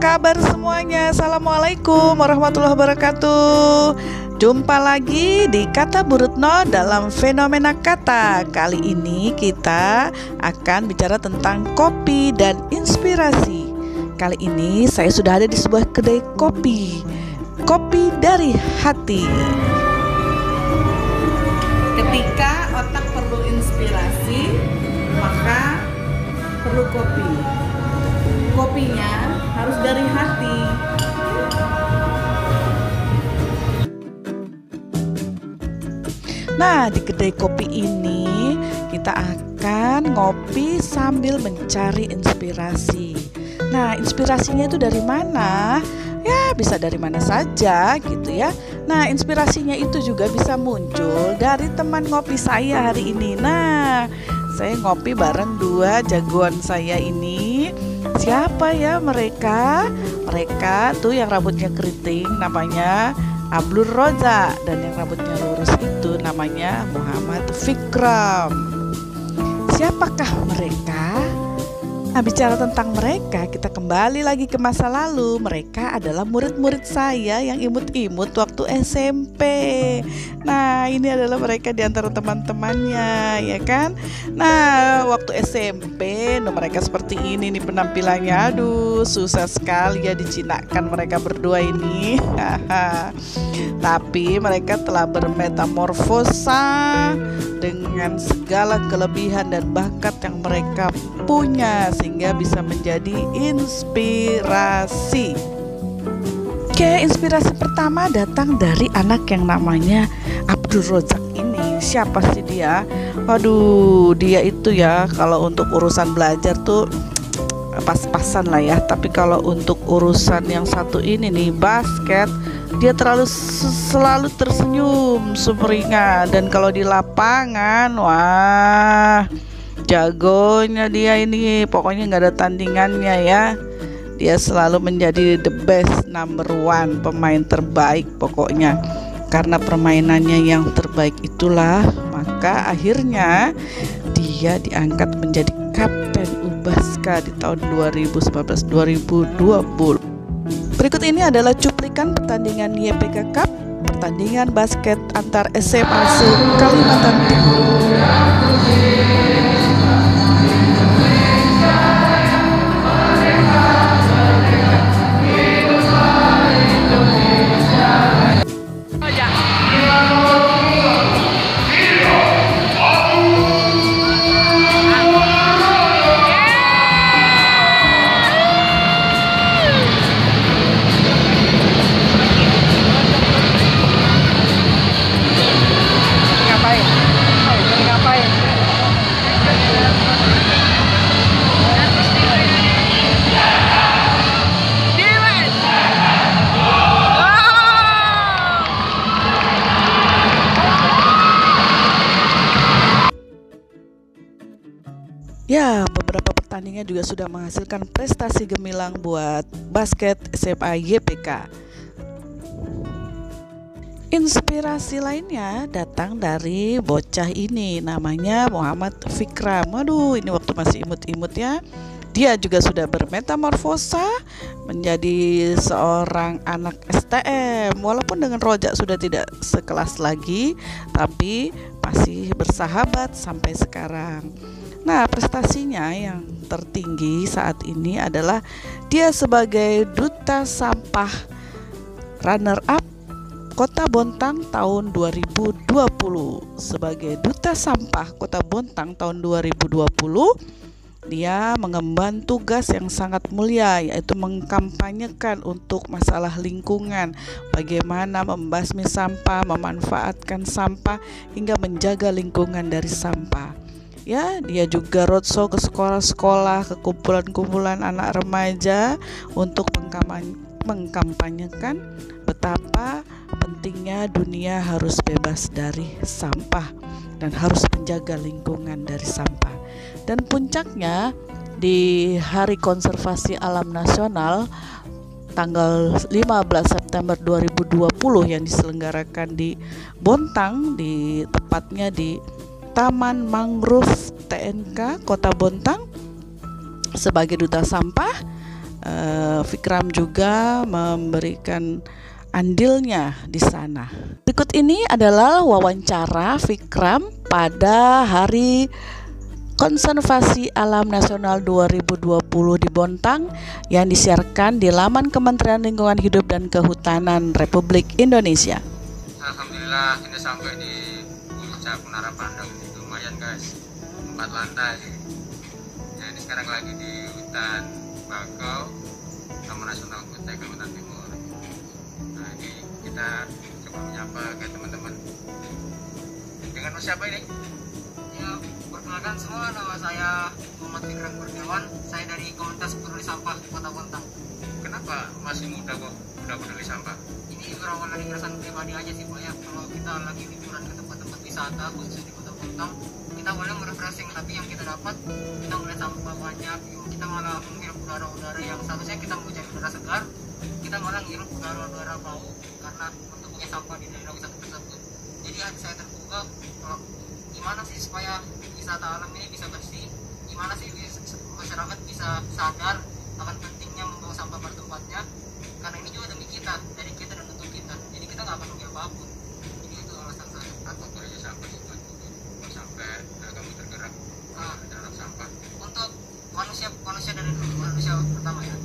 kabar semuanya? Assalamualaikum warahmatullahi wabarakatuh. Jumpa lagi di Kata Bu Retno dalam Fenomena Kata. Kali ini kita akan bicara tentang kopi dan inspirasi. Kali ini saya sudah ada di sebuah kedai kopi. Kopi dari hati. Ketika otak perlu inspirasi, maka perlu kopi. Kopinya harus dari hati. Nah, di kedai kopi ini kita akan ngopi sambil mencari inspirasi. Nah, inspirasinya itu dari mana? Ya, bisa dari mana saja gitu ya. Nah, inspirasinya itu juga bisa muncul dari teman ngopi saya hari ini. Nah, saya ngopi bareng dua jagoan saya ini. Siapa ya mereka? Mereka tuh yang rambutnya keriting namanya Abdul Roza, dan yang rambutnya lurus itu namanya Muhammad Fikram. Siapakah mereka? Nah, bicara tentang mereka, kita kembali lagi ke masa lalu. Mereka adalah murid-murid saya yang imut-imut waktu SMP. Nah, ini adalah mereka di antara teman-temannya, ya kan? Nah, waktu SMP, mereka seperti ini nih penampilannya. Aduh, susah sekali ya dijinakkan mereka berdua ini. Tapi mereka telah bermetamorfosa dengan segala kelebihan dan bakat yang mereka punya, sehingga bisa menjadi inspirasi. Oke, inspirasi pertama datang dari anak yang namanya Abdul Rozak ini. Siapa sih dia? Waduh, dia itu ya kalau untuk urusan belajar tuh pas-pasan lah ya. Tapi kalau untuk urusan yang satu ini nih, basket, dia selalu tersenyum sumringah. Dan kalau di lapangan, wah, jagonya dia ini, pokoknya nggak ada tandingannya ya. Dia selalu menjadi the best, number one, pemain terbaik pokoknya. Karena permainannya yang terbaik itulah, maka akhirnya dia diangkat menjadi kapten Ubaska di tahun 2019-2020. Berikut ini adalah cuplikan pertandingan YPK Cup, pertandingan basket antar SMA se-Kalimantan Timur. Ya, beberapa pertandingan juga sudah menghasilkan prestasi gemilang buat basket SMA YPK. Inspirasi lainnya datang dari bocah ini, namanya Muhammad Fikram. Waduh, ini waktu masih imut-imut ya. Dia juga sudah bermetamorfosa menjadi seorang anak STM. Walaupun dengan Rojak sudah tidak sekelas lagi, tapi masih bersahabat sampai sekarang. Nah, prestasinya yang tertinggi saat ini adalah dia sebagai duta sampah runner up Kota Bontang tahun 2020. Sebagai duta sampah Kota Bontang tahun 2020, dia mengemban tugas yang sangat mulia, yaitu mengkampanyekan untuk masalah lingkungan, bagaimana membasmi sampah, memanfaatkan sampah, hingga menjaga lingkungan dari sampah. Ya, dia juga roadshow ke sekolah-sekolah, ke kumpulan-kumpulan anak remaja untuk mengkampanyekan betapa pentingnya dunia harus bebas dari sampah dan harus menjaga lingkungan dari sampah. Dan puncaknya di Hari Konservasi Alam Nasional tanggal 15 September 2020 yang diselenggarakan di Bontang, tepatnya di Taman Mangrove TNK Kota Bontang. Sebagai duta sampah, Fikram juga memberikan andilnya di sana. Berikut ini adalah wawancara Fikram pada Hari Konservasi Alam Nasional 2020 di Bontang yang disiarkan di laman Kementerian Lingkungan Hidup dan Kehutanan Republik Indonesia. Alhamdulillah ini sampai di puncak Menara Pandang. Lumayan guys, 4 lantai. Ya, ini sekarang lagi di hutan bakau Taman Nasional Kutai Kalimantan Timur. Nah ini kita coba menyapa ke teman-teman. Dengan siapa ini? Ya, perkenalkan semua, nama saya Muhammad Fikram Kurniawan. Saya dari Komunitas Peduli Sampah Kota Bontang. Kenapa masih muda kok udah peduli sampah? Ini berawal dari keresahan pribadi aja sih Pak ya. Kalau kita lagi liburan ke tempat-tempat wisata khususnya di Kota Bontang, kita boleh merefreshing, tapi yang kita dapat kita melihat sampah banyak. Kita malah menghirup udara-udara yang seharusnya kita mau cari udara segar, kita malah menghirup udara-udara bau karena bentuknya sampah di daerah wisata tersebut. Jadi hati saya terbuka, gimana sih supaya wisata alam ini bisa bersih, gimana sih masyarakat bisa sadar akan pentingnya membawa sampah pada tempatnya, karena ini juga demi kita, dari kita dan untuk kita, jadi kita nggak akan rugi apapun. Jadi itu alasan saya. Apa gunanya sampah sih buat sampai kamu tergerak terhadap sampah? Untuk manusia dari dulu, manusia pertama ya,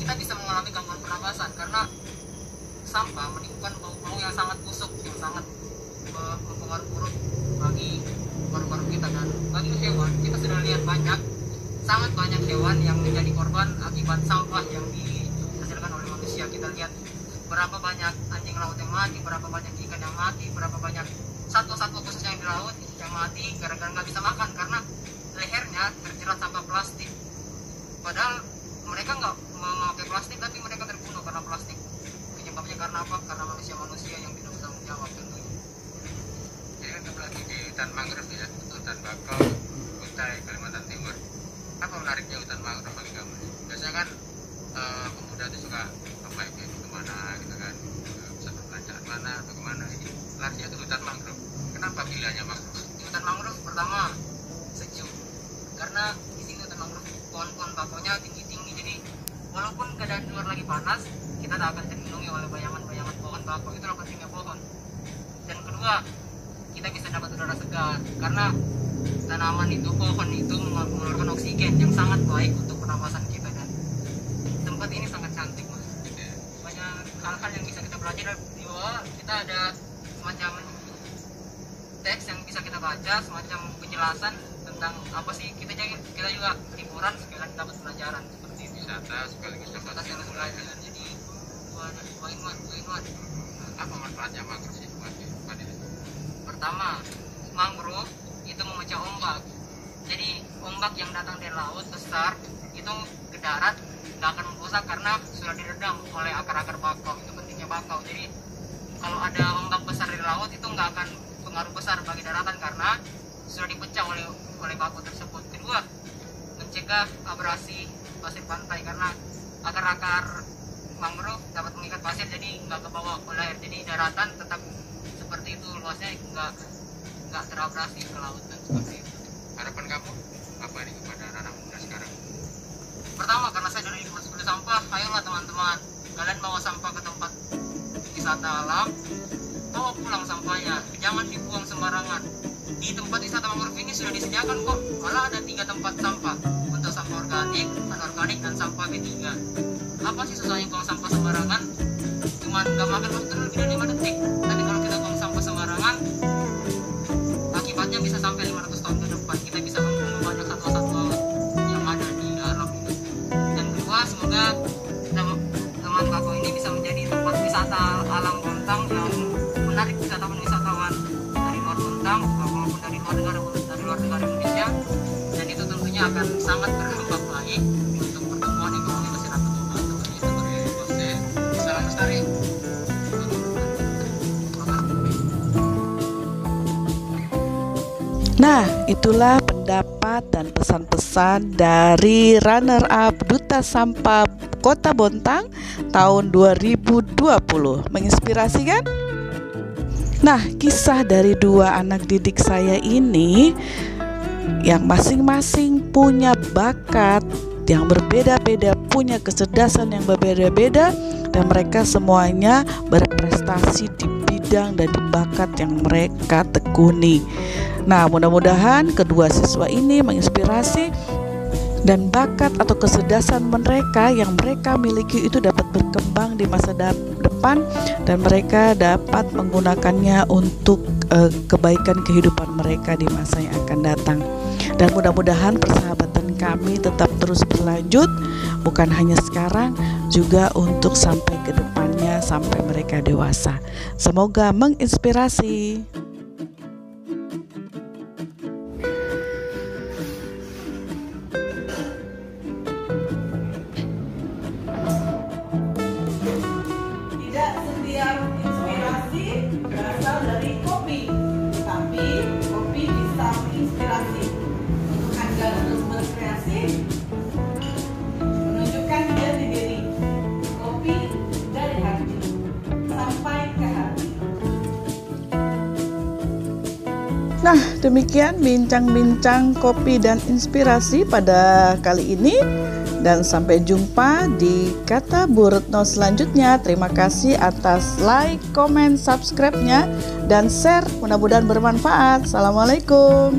kita bisa mengalami gangguan pernapasan karena sampah menimbulkan bau-bau yang sangat busuk, yang sangat mempengaruhi buruk bagi paru-paru kita. Dan bagi hewan, kita sudah lihat sangat banyak hewan yang menjadi korban akibat sampah yang dihasilkan oleh manusia. Kita lihat berapa banyak anjing laut yang mati, berapa banyak ikan yang mati, berapa banyak satwa-satwa khususnya yang di laut yang mati gara-gara nggak bisa makan karena lehernya terjerat sampah plastik. Padahal mereka nggak memakai plastik, tapi mereka terbunuh karena plastik. Penyebabnya karena apa? Karena manusia-manusia yang tidak bertanggung jawab tentunya. Jadi kan kamu lagi di hutan mangrove ya, hutan bakau Kutai Kalimantan Timur. Apa menariknya hutan mangrove bagi kamu? Biasanya kan pemuda itu suka apa ya, kemana gitu kan, bisa perbelanjaan mana atau kemana. Ini larinya itu hutan mangrove. Kenapa pilihannya mangrove? Di hutan mangrove pertama sejuk, karena di sini hutan mangrove pohon-pohon bakaunya tinggi-tinggi, jadi walaupun keadaan di luar lagi panas, kita tak akan terlindungi oleh bayangan-bayangan pohon bakau. Itulah pentingnya pohon. Dan kedua, kita bisa dapat udara segar karena tanaman itu, pohon itu mengeluarkan oksigen yang sangat baik untuk pernapasan kita. Dan tempat ini sangat cantik Mas. Banyak hal-hal yang bisa kita pelajari. Di bawah kita ada semacam teks yang bisa kita baca, semacam penjelasan tentang apa sih kita juga liburan sekalian dapat pelajaran seperti itu. Wisata sekaligus dapat pelajaran. Jadi dua in one. Apa manfaatnya mangrove sih buat ini? Pertama, mangrove itu memecah ombak. Jadi ombak yang datang dari laut besar itu ke darat nggak akan merusak karena sudah diredam oleh akar-akar bakau. Itu pentingnya bakau. Jadi kalau ada ombak besar dari laut itu nggak akan pengaruh besar bagi daratan karena sudah dipecah oleh bakau tersebut. Kedua, mencegah abrasi pasir pantai karena akar-akar mangrove dapat mengikat pasir, jadi nggak kebawa oleh air. Jadi daratan tetap seperti itu, luasnya nggak terabrasi ke laut dan seperti itu. Harapan kamu apa nih kepada anak muda sekarang? Pertama, karena saya dari Komunitas Peduli Sampah, ayolah teman-teman, kalian bawa sampah ke tempat wisata alam, bawa pulang sampahnya, jangan dibuang sembarangan. Di tempat wisata mangrove ini sudah disediakan kok, malah ada 3 tempat sampah untuk sampah organik, anorganik, dan sampah B3. Apa sih susahnya buang sampah sembarangan? Cuman gak makan waktu lebih dari 5 detik. Tapi kalau kita buang sampah sembarangan, akibatnya bisa sampai 500 tahun ke depan. Kita bisa membunuh banyak satwa-satwa yang ada di alam ini. Dan kedua, semoga Taman Bakau ini bisa menjadi tempat wisata alam Bontang yang menarik wisatawan dari luar Bontang maupun dari luar negara Indonesia. Dan itu tentunya akan sangat berdampak baik untuk pertumbuhan ekonomi masyarakat Bontang. Salam lestari. Nah, itulah pendapat dan pesan-pesan dari runner-up Duta Sampah Kota Bontang tahun 2020. Menginspirasi kan? Nah, kisah dari 2 anak didik saya ini yang masing-masing punya bakat yang berbeda-beda, punya kecerdasan yang berbeda-beda, dan mereka semuanya berprestasi di bidang dan di bakat yang mereka tekuni. Nah, mudah-mudahan kedua siswa ini menginspirasi dan bakat atau kecerdasan mereka yang mereka miliki itu dapat berkembang di masa depan, dan mereka dapat menggunakannya untuk kebaikan kehidupan mereka di masa yang akan datang. Dan mudah-mudahan persahabatan kami tetap terus berlanjut, bukan hanya sekarang, juga untuk sampai ke depannya, sampai mereka dewasa. Semoga menginspirasi. Tidak setiap inspirasi berasal dari kopi, tapi kopi bisa menginspirasi untuk Anda terus berkreasi, menunjukkan jati diri. Kopi dari hati sampai ke hati. Nah, demikian bincang-bincang kopi dan inspirasi pada kali ini. Dan sampai jumpa di Kata Bu Retno selanjutnya. Terima kasih atas like, comment, subscribe-nya, dan share. Mudah-mudahan bermanfaat. Assalamualaikum.